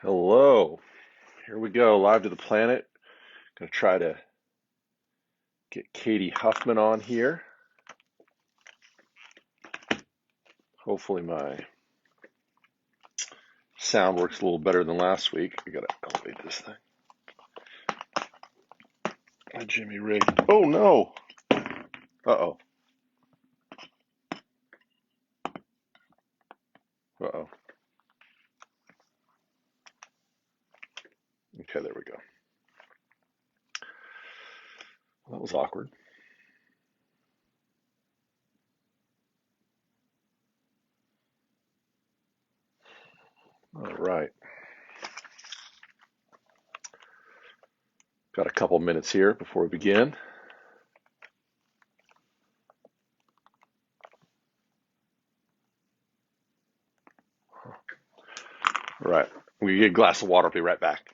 Hello, here we go, live to the planet. Gonna try to get Katie Huffman on here. Hopefully my sound works a little better than last week. I gotta elevate this thing. Jimmy Rig. Oh no! Uh-oh. Uh-oh. Okay, there we go. Well, that was awkward. All right. Got a couple minutes here before we begin. All right. We get a glass of water. I'll be right back.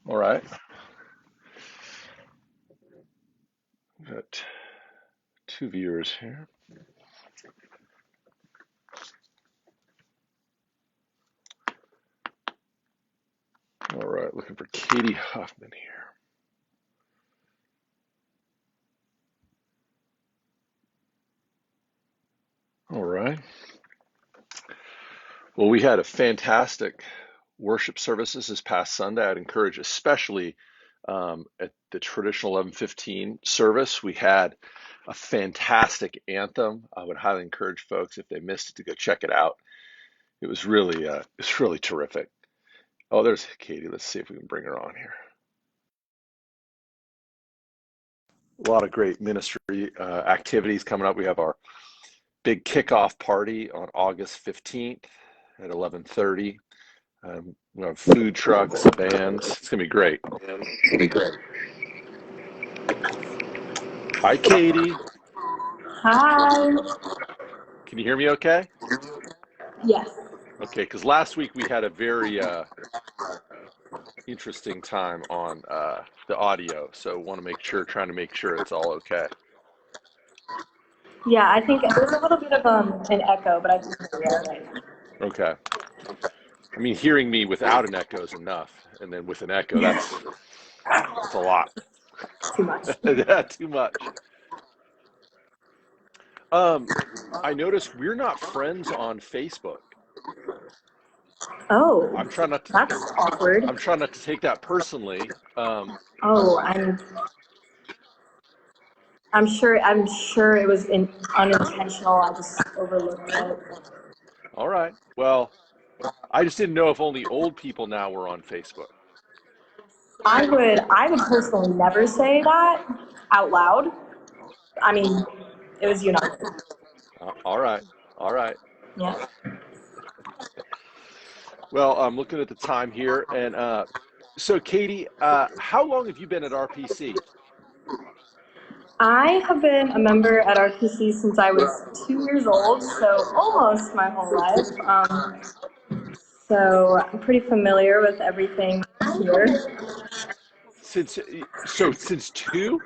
All right. Got two viewers here. All right, looking for Katie Huffman here. All right. Well, we had a fantastic worship services this past Sunday. I'd encourage, especially at the traditional 11:15 service, we had a fantastic anthem. I would highly encourage folks, if they missed it, to go check it out. It's really terrific. Oh, there's Katie. Let's see if we can bring her on here. A lot of great ministry activities coming up. We have our big kickoff party on August 15th at 11:30. We have food trucks, bands. It's gonna be great. Hi, Katie. Hi. Can you hear me okay? Yes. Okay, because last week we had a very interesting time on the audio, so want to make sure, trying to make sure it's all okay. Yeah, I think there's a little bit of an echo, but I can hear you right now. Okay. I mean, hearing me without an echo is enough, and then with an echo, that's a lot. Too much. Too much. I noticed we're not friends on Facebook. Oh, I'm trying not to. that's awkward. I'm trying not to take that personally. Oh, I'm sure it was unintentional. I just overlooked it. All right. Well, I just didn't know if only old people now were on Facebook. I would personally never say that out loud. I mean, it was united. All right. All right. Yeah. Well, I'm looking at the time here, and so Katie, how long have you been at RPC? I have been a member at RPC since I was 2 years old, so almost my whole life. So I'm pretty familiar with everything here. Since two?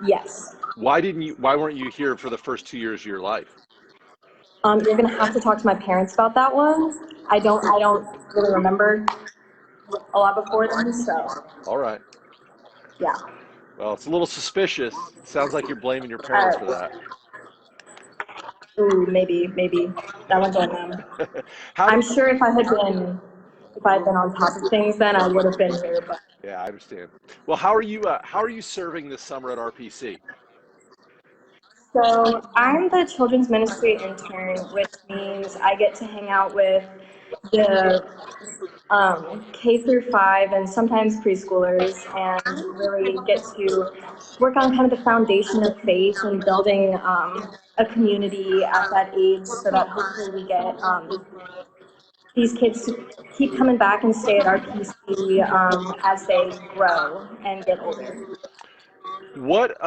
Yes. Why weren't you here for the first 2 years of your life? You're gonna have to talk to my parents about that one. I don't really remember a lot before then, so All right. yeah. Well, it's a little suspicious. Sounds like you're blaming your parents for Uh, that. ooh, maybe that one's on them. How I'm did? sure if I had been on top of things, then I would have been here. But Yeah, I understand. Well, how are you serving this summer at RPC? so I'm the children's ministry intern, which means I get to hang out with the K through 5 and sometimes preschoolers, and really get to work on kind of the foundation of faith and building a community at that age, so that hopefully we get these kids to keep coming back and stay at our PC as they grow and get older. What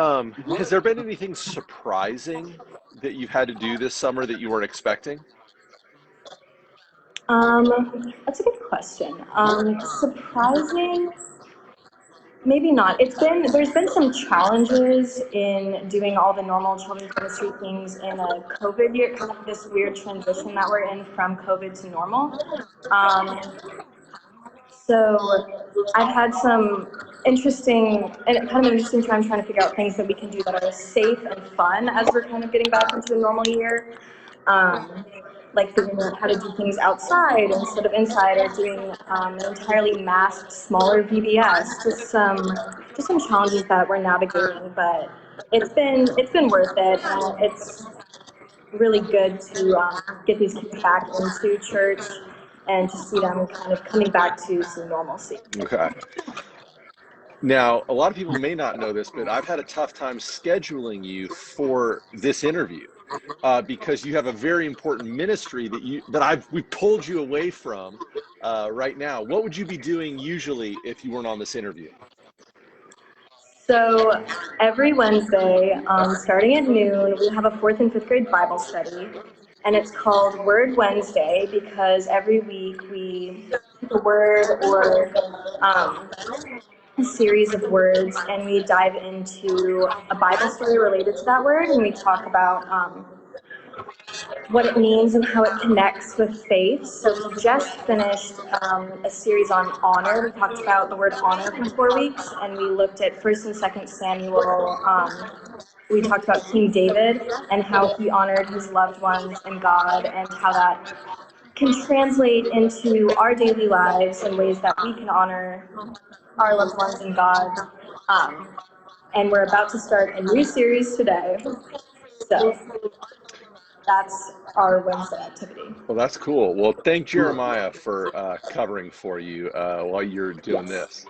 has there been anything surprising that you've had to do this summer that you weren't expecting? That's a good question. Surprising, maybe not. There's been some challenges in doing all the normal children's ministry things in a COVID year, kind of this weird transition that we're in from COVID to normal. Um, So I've had some interesting and kind of an interesting time trying to figure out things that we can do that are safe and fun as we're kind of getting back into a normal year. Um, like figuring out how to do things outside instead of inside, or doing an entirely masked, smaller VBS. Just some challenges that we're navigating, but it's been worth it, and it's really good to get these kids back into church and to see them kind of coming back to some normalcy. Okay. Now, a lot of people may not know this, but I've had a tough time scheduling you for this interview because you have a very important ministry we pulled you away from right now. What would you be doing usually if you weren't on this interview? So every Wednesday, starting at noon, we have a fourth and fifth grade Bible study, and it's called Word Wednesday because every week we pick a word or a series of words, and we dive into a Bible story related to that word, and we talk about what it means and how it connects with faith. So we just finished a series on honor. We talked about the word honor for 4 weeks, and we looked at First and Second Samuel. We talked about King David and how he honored his loved ones and God, and how that can translate into our daily lives in ways that we can honor our loved ones and God. And we're about to start a new series today. So that's our Wednesday activity. Well, that's cool. Well, thank Jeremiah for covering for you while you're doing Yes.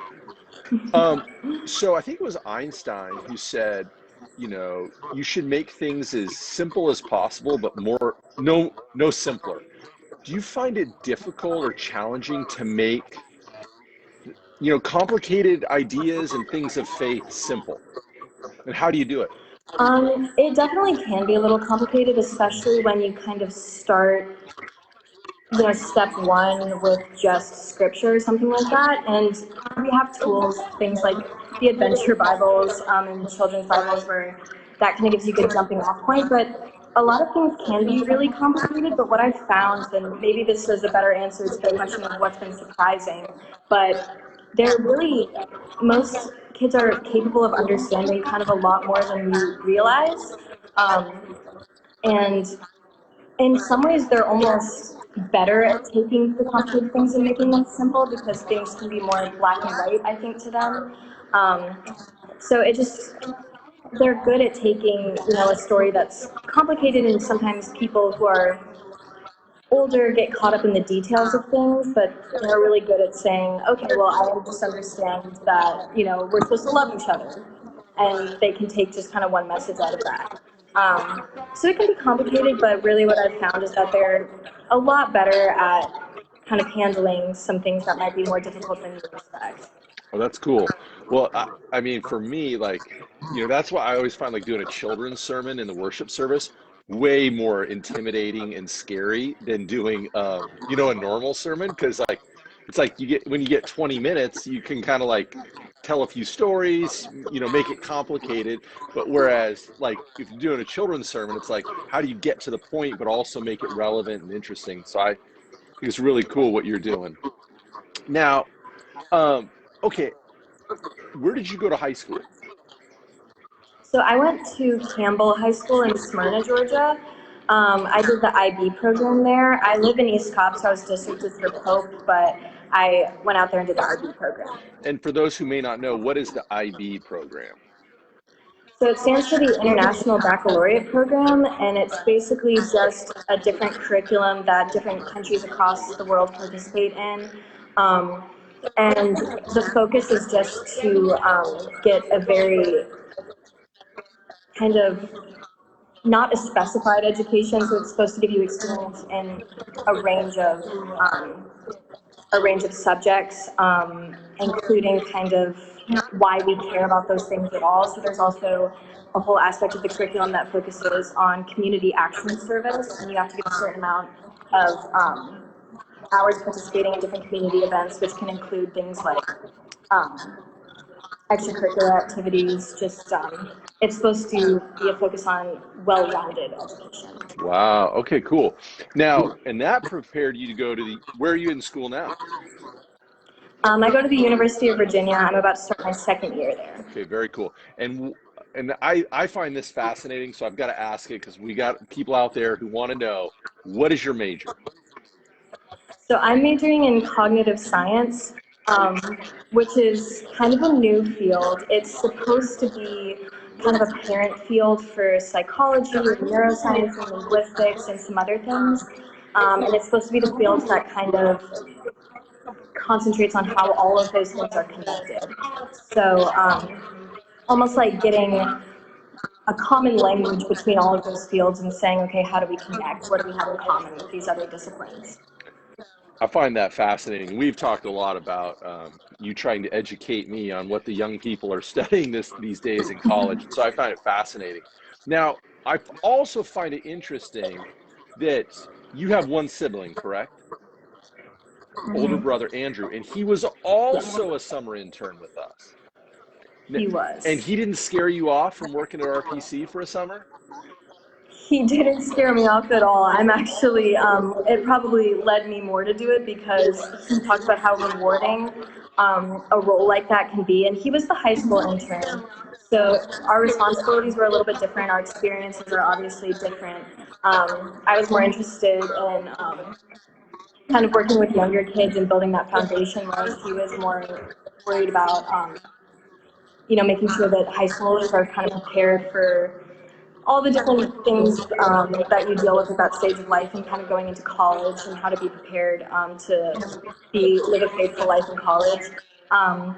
this. Um, so I think it was Einstein who said, you should make things as simple as possible, but no simpler. Do you find it difficult or challenging to make, complicated ideas and things of faith simple? And how do you do it? It definitely can be a little complicated, especially when you kind of start, step one with just scripture or something like that. And we have tools, things like the adventure Bibles and children's Bibles, where that kind of gives you a good jumping off point. But a lot of things can be really complicated. But what I've found, and maybe this is a better answer to the question of what's been surprising, but most kids are capable of understanding kind of a lot more than you realize. And in some ways, they're almost better at taking the complicated things and making them simple, because things can be more black and white, I think, to them. Um, so they're good at taking, a story that's complicated, and sometimes people who are older get caught up in the details of things, but they're really good at saying, okay, well, I just understand that, we're supposed to love each other. And they can take just kind of one message out of that. So it can be complicated, but really what I've found is that they're a lot better at kind of handling some things that might be more difficult than you expect. Oh, that's cool. Well, I mean, for me, that's why I always find like doing a children's sermon in the worship service way more intimidating and scary than doing, a normal sermon. Because it's like when you get 20 minutes, you can kind of like tell a few stories, make it complicated. But whereas like if you're doing a children's sermon, it's like, how do you get to the point, but also make it relevant and interesting? So I think it's really cool what you're doing. Now, um, okay, where did you go to high school? So I went to Campbell High School in Smyrna, Georgia. I did the IB program there. I live in East Cobb, so I was districted for Pope, but I went out there and did the IB program. And for those who may not know, what is the IB program? So it stands for the International Baccalaureate Program, and it's basically just a different curriculum that different countries across the world participate in. Um, and the focus is just to get a very kind of not a specified education, so it's supposed to give you experience in a range of subjects, including kind of why we care about those things at all. So there's also a whole aspect of the curriculum that focuses on community action service, and you have to get a certain amount of hours participating in different community events, which can include things like um, extracurricular activities. Just it's supposed to be a focus on well-rounded education. Wow. Okay, cool. Now, and that prepared you to go to where are you in school now? I go to the University of Virginia. I'm about to start my second year there. Okay, very cool. And I find this fascinating, so I've got to ask it because we got people out there who want to know, what is your major? So I'm majoring in cognitive science, um, which is kind of a new field. It's supposed to be kind of a parent field for psychology, neuroscience, and linguistics, and some other things. And it's supposed to be the field that kind of concentrates on how all of those things are connected. So almost like getting a common language between all of those fields and saying, okay, how do we connect? What do we have in common with these other disciplines? I find that fascinating. We've talked a lot about you trying to educate me on what the young people are studying these days in college, and so I find it fascinating. Now, I also find it interesting that you have one sibling, correct? Older Mm-hmm. brother Andrew, and he was Yes, also a summer intern with us. he And was. he didn't scare you off from working at RPC for a summer? He didn't scare me off at all. I'm actually, it probably led me more to do it because he talked about how rewarding a role like that can be. And he was the high school intern. So our responsibilities were a little bit different. Our experiences are obviously different. I was more interested in kind of working with younger kids and building that foundation, whereas he was more worried about, making sure that high schoolers are kind of prepared for all the different things that you deal with at that stage of life and kind of going into college and how to be prepared to live a faithful life in college. Um,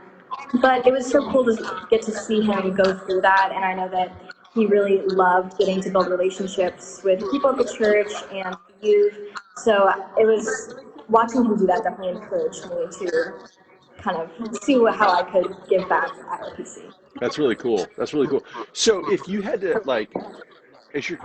but it was so cool to get to see him go through that, and I know that he really loved getting to build relationships with people at the church and the youth. So it was watching him do that definitely encouraged me to kind of see how I could give back at RPC. That's really cool. That's really cool. So if you had to like, as you're,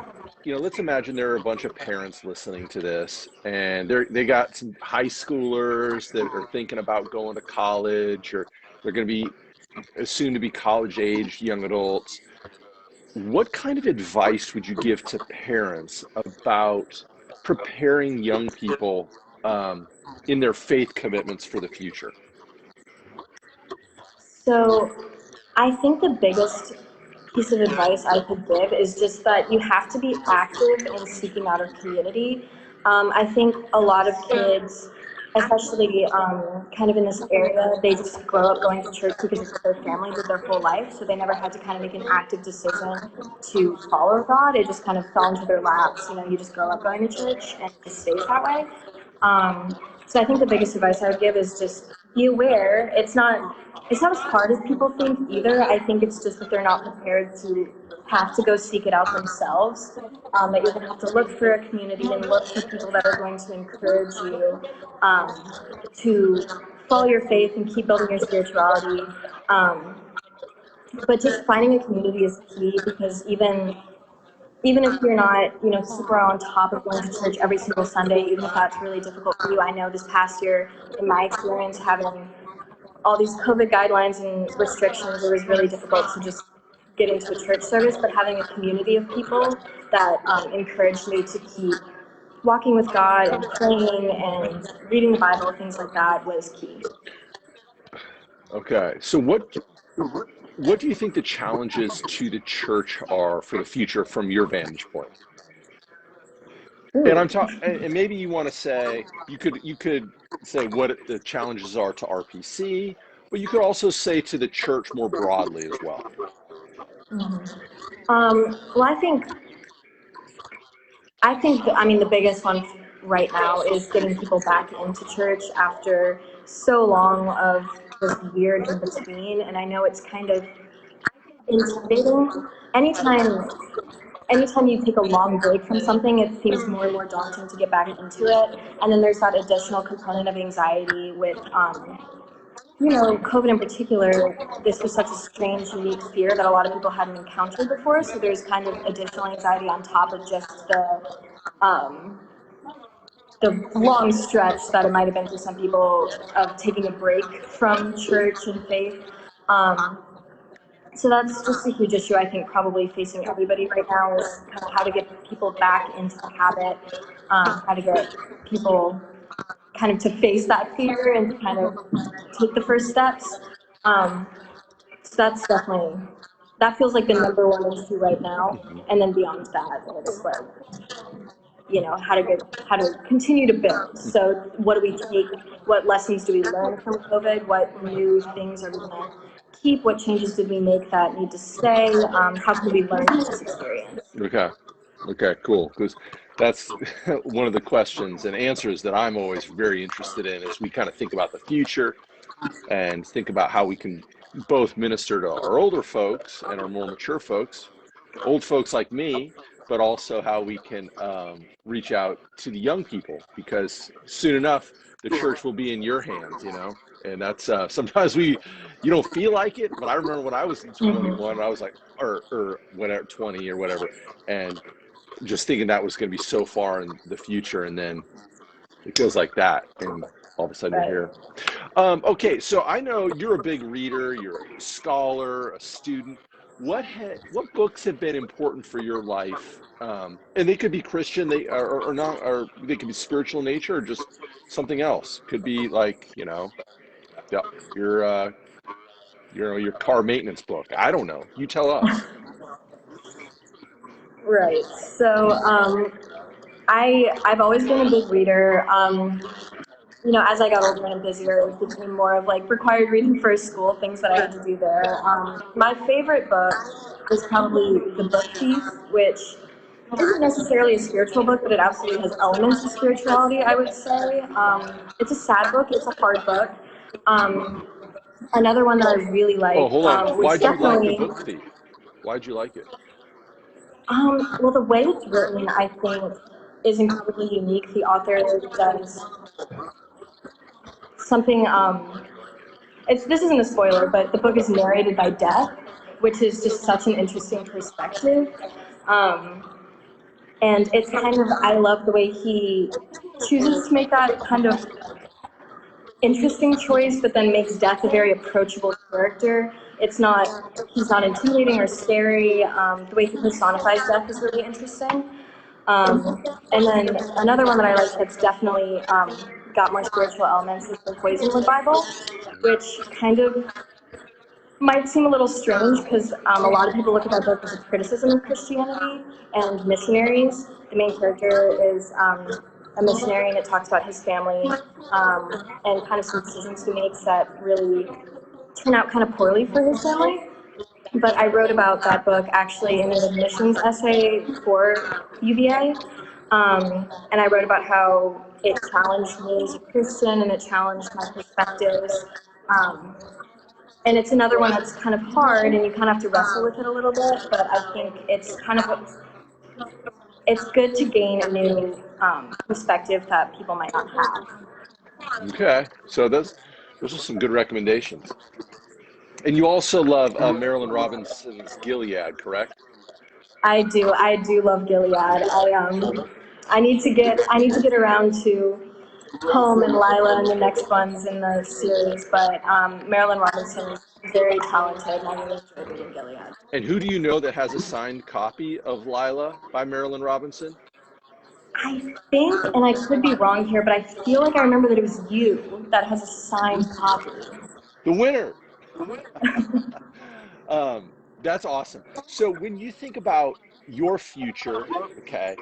let's imagine there are a bunch of parents listening to this, and they got some high schoolers that are thinking about going to college, or they're going to be soon to be college age young adults. What kind of advice would you give to parents about preparing young people in their faith commitments for the future? So I think the biggest piece of advice I could give is just that you have to be active in seeking out a community. I think a lot of kids, especially kind of in this area, they just grow up going to church because it's what their family did their whole life. So they never had to kind of make an active decision to follow God. It just kind of fell into their laps. You just grow up going to church and it just stays that way. So I think the biggest advice I would give is just be aware. It's not as hard as people think either. I think it's just that they're not prepared to have to go seek it out themselves. That you're going to have to look for a community and look for people that are going to encourage you to follow your faith and keep building your spirituality. Um, but just finding a community is key because even if you're not, super on top of going to church every single Sunday, even if that's really difficult for you. I know this past year, in my experience, having all these COVID guidelines and restrictions, it was really difficult to just get into a church service, but having a community of people that encouraged me to keep walking with God and praying and reading the Bible, things like that was key. Okay, so what do you think the challenges to the church are for the future from your vantage point? And Ooh. I'm talking, and maybe you want to say you could say what the challenges are to RPC, but you could also say to the church more broadly as well. Well, I mean, the biggest one right now is getting people back into church after so long of this weird in between. And I know it's kind of intimidating. Anytime, anytime you take a long break from something, it seems more and more daunting to get back into it. And then there's that additional component of anxiety with COVID in particular, this was such a strange, unique fear that a lot of people hadn't encountered before. So there's kind of additional anxiety on top of just um, the long stretch that it might have been for some people of taking a break from church and faith. Um, so that's just a huge issue, I think, probably facing everybody right now is kind of how to get people back into the habit, how to get people kind of to face that fear and to kind of take the first steps. Um, so that's definitely, that feels like the number one issue right now. Mhm. And then beyond that, it's like, how to continue to build. So what do we take? What lessons do we learn from COVID? What new things are we going to keep? What changes did we make that need to stay? How can we learn from this experience? Okay. Okay, cool. Because that's one of the questions and answers that I'm always very interested in as we kind of think about the future and think about how we can both minister to our older folks and our more mature folks, old folks like me, but also how we can reach out to the young people because soon enough the church will be in your hands, and that's sometimes you don't feel like it, but I remember when I was in Mm-hmm. 21, I was like, or whatever, 20 or whatever, and just thinking that was going to be so far in the future, and then it goes like that, and all of a sudden you're Right. here. Okay, so I know you're a big reader, you're a scholar, a student. What books have been important for your life? And they could be Christian, they or not, or they could be spiritual in nature, or just something else. Could be like yeah, your your car maintenance book. I don't know. You tell us. Right. So I've always been a big reader. As I got older and busier, it became more of like required reading for school, things that I had to do there. My favorite book is probably The Book Thief, which isn't necessarily a spiritual book, but it absolutely has elements of spirituality, I would say. It's a sad book, it's a hard book. Um, Another one that I really Oh, like, hold on. which Why'd you like The definitely, Book Thief? Why'd you like it? well, the way it's written, I think, is incredibly unique. The author does something. This isn't a spoiler, but the book is narrated by death, which is just such an interesting perspective. Um, and it's kind of, I love the way he chooses to make that kind of interesting choice, but then makes death a very approachable character. He's not intimidating or scary. The way he personifies death is really interesting. And then another one that I like that's definitely got more spiritual elements is the Poisonwood Bible, which kind of might seem a little strange because a lot of people look at that book as a criticism of Christianity and missionaries. The main character is a missionary, and it talks about his family and kind of some decisions he makes that really turn out kind of poorly for his family. But I wrote about that book actually in an admissions essay for UVA, and I wrote about how it challenged me as a Christian and it challenged my perspectives. Um, and it's another one that's kind of hard and you kind of have to wrestle with it a little bit, but I think it's good to gain a new perspective that people might not have. Okay, so those are some good recommendations. And you also love Marilyn Robinson's Gilead, correct? I do love Gilead. I need to get around to Home and Lila and the next ones in the series, but Marilyn Robinson is very talented and I really enjoyed reading Gilead. And who do you know that has a signed copy of Lila by Marilyn Robinson? I think, and I could be wrong here, but I feel like I remember that it was you that has a signed copy. The winner. That's awesome. So when you think about your future, okay,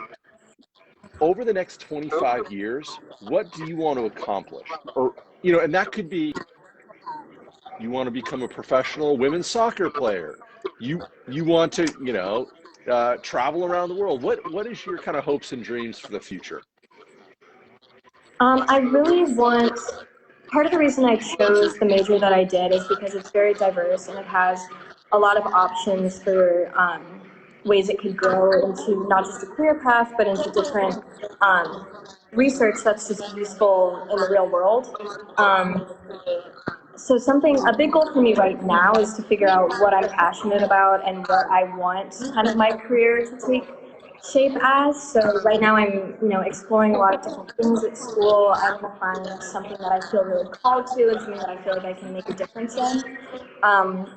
over the next 25 years, what do you want to accomplish? Or, and that could be you want to become a professional women's soccer player. You want to, travel around the world. What is your kind of hopes and dreams for the future? I really want, part of the reason I chose the major that I did is because it's very diverse and it has a lot of options for ways it could grow into not just a career path, but into different research that's just useful in the real world. Um, So a big goal for me right now is to figure out what I'm passionate about and what I want kind of my career to take shape as. So right now I'm, exploring a lot of different things at school. I want to find something that I feel really called to and something that I feel like I can make a difference in. Um,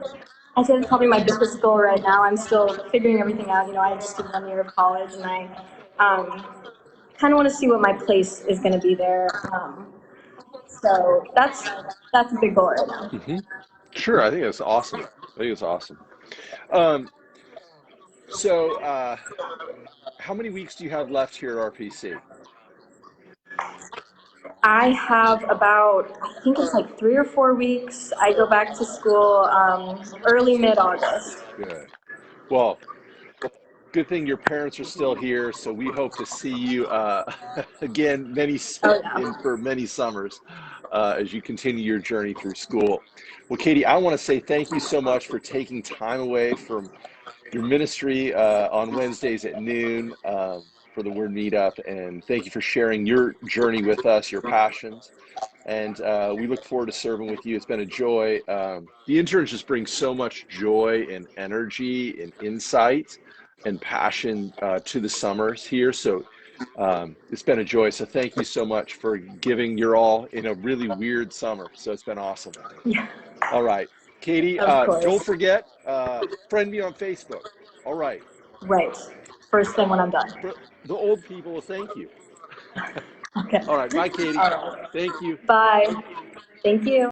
I say that's probably my biggest goal right now. I'm still figuring everything out. I just did 1 year of college, and I kind of want to see what my place is going to be there. So that's a big goal right now. Hmm. Sure, I think that's awesome. I think it's awesome. Um, so, how many weeks do you have left here at RPC? I have about, I think it's like 3 or 4 weeks. I go back to school early mid August. Good. Well, good thing your parents are still here, so we hope to see you again Oh yeah. for many summers as you continue your journey through school. Well, Katie, I want to say thank you so much for taking time away from your ministry on Wednesdays at noon for the Word Meetup, and thank you for sharing your journey with us, your passions. And we look forward to serving with you. It's been a joy. The interns just bring so much joy and energy and insight and passion to the summers here. So it's been a joy. So thank you so much for giving your all in a really weird summer. So it's been awesome. Yeah, All right, Katie, of don't course. forget, friend me on Facebook. All right. Right. First thing when I'm done. For the old people, thank you. Okay. All right. Bye, Katie. All right. Thank you. Bye. Thank you.